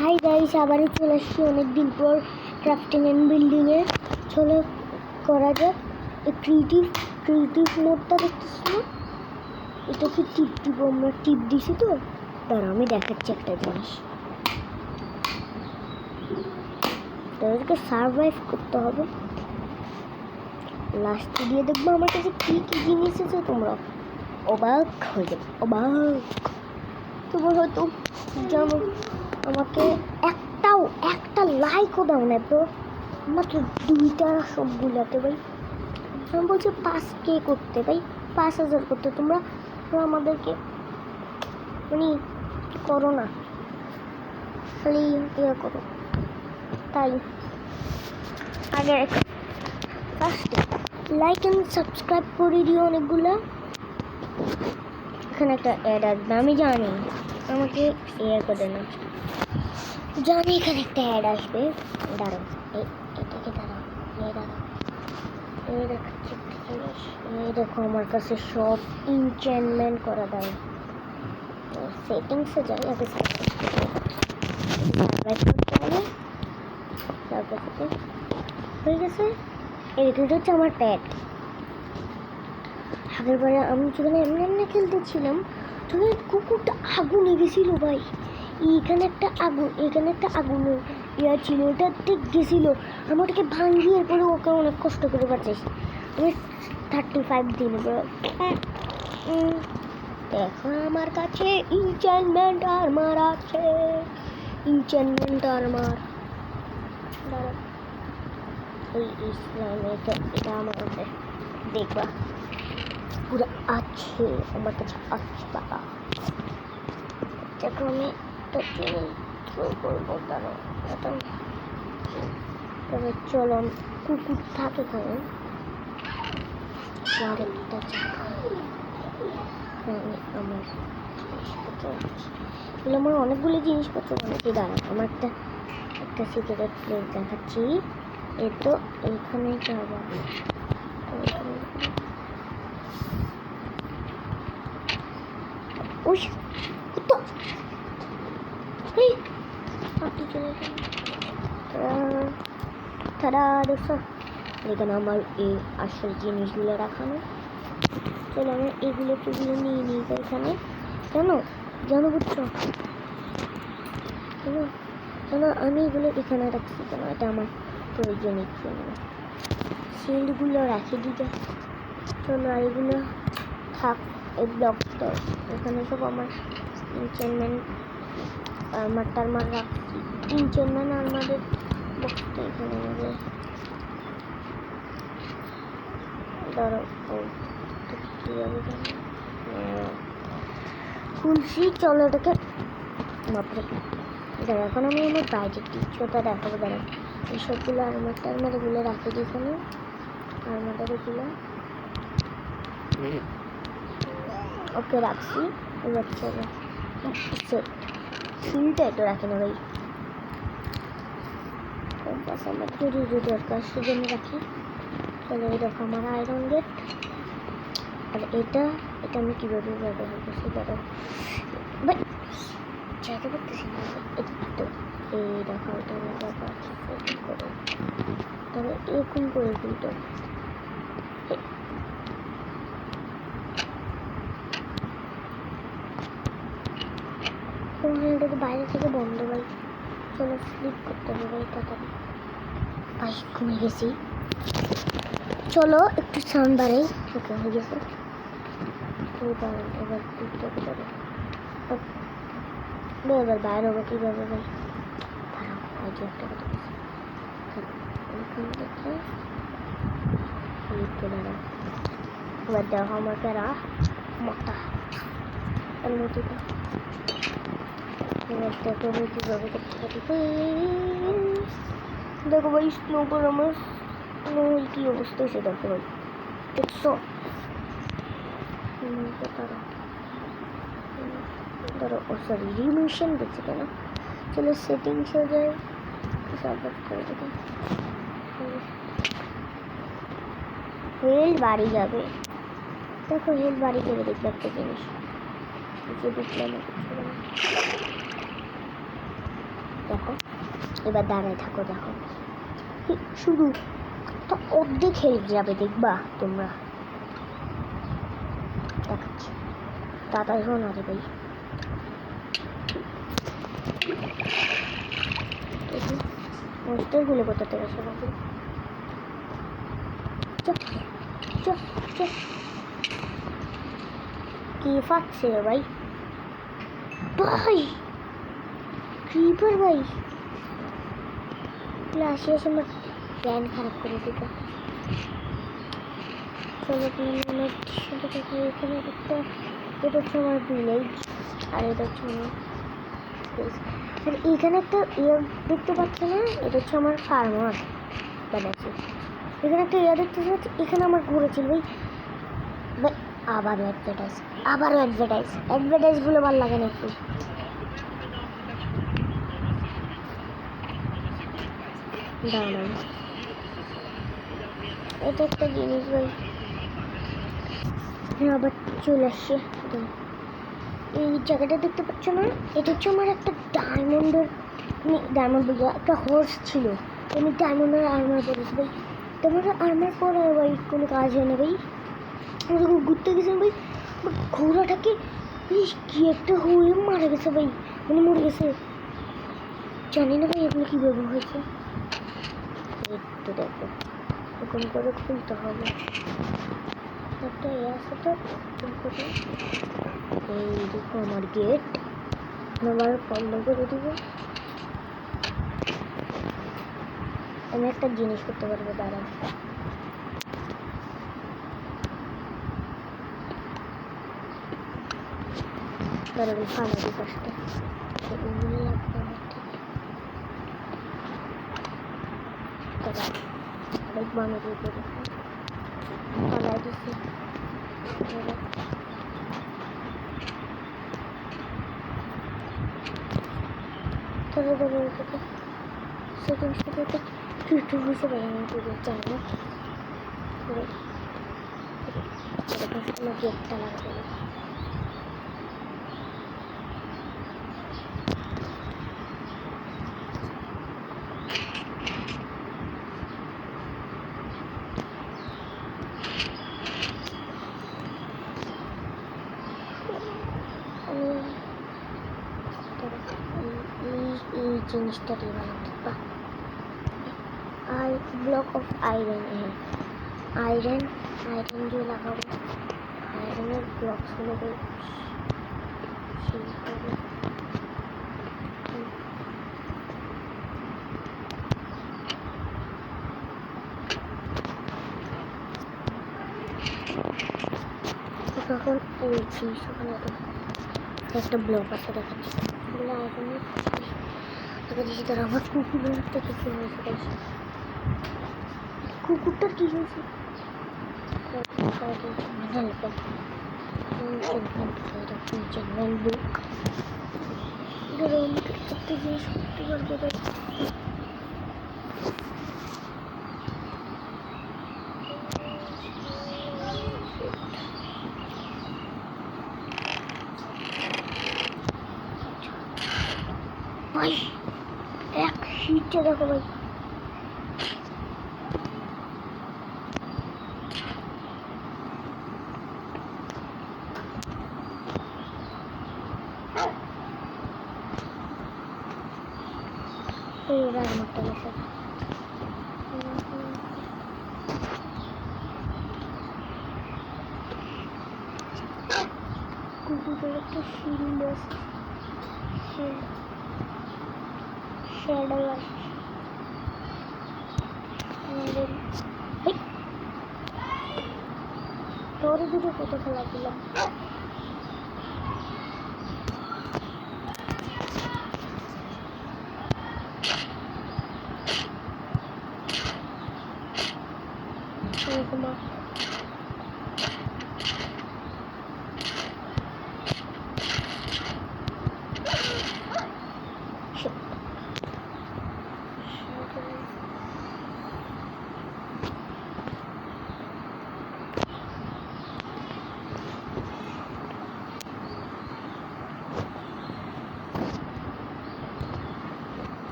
Hi guys, আবারও চলে আসছি অনেকদিন পর ক্রাফটিং অ্যান্ড বিল্ডিংয়ে। চলো করা যাক। এই ক্রিয়েটিভ মোডটা দেখতেছি না, এটা কি টিপ দিব? আমরা টিপ দিছি তো, দাঁড়া আমি দেখাচ্ছি একটা জিনিস। তাদেরকে সারভাইভ করতে হবে। লাস্টে দিয়ে দেখবো আমার কাছে কী কী জিনিস আছে, তোমরা অবাক হয়ে যাবে, অবাক। তোমরা হয়তো জানো আমাকে একটা লাইকও দাও না তো, মাত্র 2টা সবগুলোতে ভাই। আমি বলছি 5K করতে ভাই, 5000 করতে। তোমরা আমাদেরকে মানে করো না, খালি ইয়ে করো। তাই আগে ফার্স্টে লাইক অ্যান্ড সাবস্ক্রাইব করে দিও অনেকগুলো। এখানে একটা অ্যাড আসবে, আমি জানি, আমাকে ইয়ে করে না, জানি এখানে একটা অ্যাড আসবে। দাঁড়াও, এটাকে দাঁড়াও, এই দেখাচ্ছি একটা জিনিস। এই দেখো আমার কাছে সব এনচ্যান্টমেন্ট করা দেয়। সেটিংসে যাই, আগে সাবস্ক্রাইব করতে হবে। তারপর হয়ে গেছে। এটা হচ্ছে আমার প্যাড। আগের বারে আমি যখন এমনি খেলতেছিলাম তখন কুকুরটা আগুনে গেছিলো ভাই। এখানে একটা আগুনের ইয়া ছিল, ওটা ঠিক গেছিলো। আমি ওটাকে ভাঙিয়ে এরপরে ওকে অনেক কষ্ট করে বাঁচাইছি। আমি 35 দিন দেখো আমার কাছে এনচ্যান্টমেন্ট আর্মার আছে, এনচ্যান্টমেন্ট আর্মার। দাঁড়া, এই ইসলাম এটা আমার কাছে দেখবা পুরো আছে, আমার কাছে আছে বাবা। দেখো আমি একটা জিনিস থ্রো করবো, দাঁড়াও এটা। তবে চলো, কুকুর থাকে এখানে আরেকটা জায়গা। আমার জিনিসপত্র এগুলো, আমার অনেকগুলো জিনিসপত্র বানাচ্ছি। দাঁড়াও, আমার একটা সিক্রেট প্লেস দেখাচ্ছি। এ তো এইখানে যাবো। ওই তো আপনি চলে গেলেন। তারা দেখছো এখানে আমার এই আসল জিনিসগুলো রাখানো। চলো আমি এগুলো নিয়ে নিই এখানে। জানো বুঝছো কেন আমি এগুলো এখানে রাখছি? কেন এটা আমার প্রয়োজনের জন্য। শিল্ডগুলো রাখি দিতে। চলো আর এগুলো থাক, এই ব্লকটা এখানে সব আমার এনচ্যান্টমেন্ট আর্মার রাখছি। এনচ্যান্টমেন্ট আর্মারের বক্সটা এখানে আমাদের ধরো কীভাবে খুলছি। চলো এটাকে বাপরে। দাঁড়া, এখন আমি আমার বাইরের টিচারটা দেখাবো। দাঁড়া, এই সবগুলো আর্মার এগুলো রাখি দিই এখানে। আর্মারের এগুলো ওকে রাখছি। এবার চলো সেট শিলটা একটু রাখি না ভাই, কম্পাস আমার জরুরি দরকার, সেজন্য রাখি। চলো এই দেখো আমার আয়রন গেট। আর এটা আমি কীভাবে ব্যবহার করছি দাঁড়াও ভাই, চাইতে পারতেছি না। তো এই দেখো এটা আমি ব্যবহার করে তবে এরকম করে কিন্তু এটাকে বাইরে থেকে বন্ধ ভাই। চলো স্লিপ করতে হবে ভাই, তাড়াতাড়ি ভাই ঘুমিয়ে গেছি। চলো একটু সাউন্ড বাড়াই। ওকে হয়ে গেছে। এবার এবার বাইরে হবো কীভাবে ভাই? দাঁড়াও, আগে একটা কথা বলছি। ওইখান থেকে দাঁড়াও, এবার দেখো আমাকে মোটা নদীটা কীভাবে করতে পারি। দেখো ভাই স্নো করে আমার কী অবস্থা হয়েছে দেখো ভাই, দেখছো? ধরো ও সরি রিমিশন দিচ্ছে কেন। চলো সেটিংসে যাই, সাপোর্ট করে দেবো। হেল বাড়ি যাবে, দেখো হেল বাড়ি যাবে। দেখবে একটা জিনিস দেখো দেখো, এবার দাঁড়ায় থাকো, দেখো শুধু তো অর্ধেক হেল্প যাবে, দেখবা তোমরা, দেখাচ্ছি তাড়াতাড়ি হো না রে ভাই। মনস্টারগুলো কোথা থেকে আসে বাবু? কি ফাটছে রে ভাই? ভাই ক্রিপার ভাই আসে এসে আমার প্ল্যান খারাপ করে দিল। চলো এখানে একটা, এটা হচ্ছে আমার ভিলেজ আর এটা হচ্ছে আমার, আর এখানে একটা ইয়ে দেখতে পাচ্ছি না, এটা হচ্ছে আমার ফার্মার বানাচ্ছি। এখানে একটা ইয়ে দেখতে পাচ্ছি, এখানে আমার ঘুরেছিল ভাই। আবারও অ্যাডভার্টাইজগুলো ভালো লাগে না একটু। দাঁড়ান, এটা একটা জিনিস ভাই, আবার চলে আসছে। এই জায়গাটা দেখতে পাচ্ছ না, এটা হচ্ছে আমার একটা ডায়মন্ড বলতে একটা হর্স ছিল, আমি ডায়মন্ডের আর্মার পরেছি ভাই। ডায়মন্ডের আর্মার পরে ভাই কোনো কাজ হয় না ভাই। আমি যখন ঘুরতে গেছিলাম ভাই, ঘোড়াটাকে কি একটা হয়ে মারা গেছে ভাই, মানে মরে গেছে, জানি না ভাই এগুলো কীভাবে হয়েছে। একটু দেখো এরকম করে খুলতে হবে, একটা আছে তো এই দেখো আমার গেট আবার বন্ধ করে দিব। আমি একটা জিনিস করতে পারবো, দাঁড়ান দাঁড়ান ফালা দিই পাশটা, আরেক বানিয়ে দিয়ে ফালাই দিচ্ছি। ধরে ধরে সেকেন্ড সাথে কিছু হিসেবে আমি চাই না, গেটটা লাগাতে এই জিনিসটা দিয়ে বানাতে বা ব্লক অফ আয়রন, আয়রন দিয়ে লাগাবো, আয়রনের ব্লকসগুলো তখন এই ওখানে একটা ব্লক আছে দেখাচ্ছি, বলে আয়রনের দেখা দিচ্ছি। তারা আমার কুকুরের একটা কিছু হয়েছে, কুকুরটার কি হয়েছে একটা জিনিস করতে পারবো। ভাই এক হিটে দেখো ভাই, এইবার আমারটা গেছে। কুকুরের একটা শিল্ড আছে, শ্যাডো আছে, তোর দুটো কত খেলা দিলাম।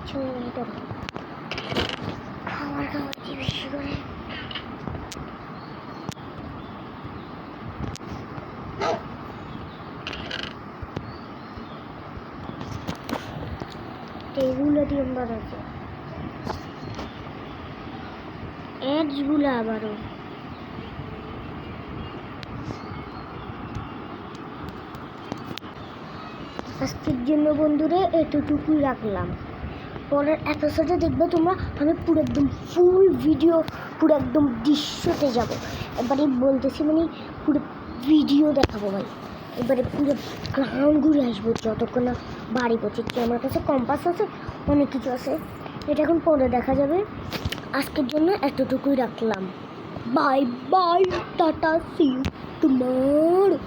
কিছু নেই তো খাবার খাওয়াচ্ছি বেশি করে। এগুলো দিয়ে আমার আছে অ্যাডসগুলো আবারও আজকের জন্য বন্ধুরা এতটুকুই রাখলাম। পরের এপিসোডে দেখবে তোমরা আমি পুরো একদম ফুল ভিডিও পুরো একদম দৃশ্যতে যাব। এবারে বলতেছি মানে পুরো ভিডিও দেখাবো ভাই। এবারে পুরো গ্রাউন্ড ঘুরে আসবো যতক্ষণ না বাড়ি পৌঁছেছি। আমার কাছে কম্পাস আছে, অনেক কিছু আছে, এটা এখন পরে দেখা যাবে। আজকের জন্য এতটুকুই রাখলাম। Bye bye, tata, see you tomorrow.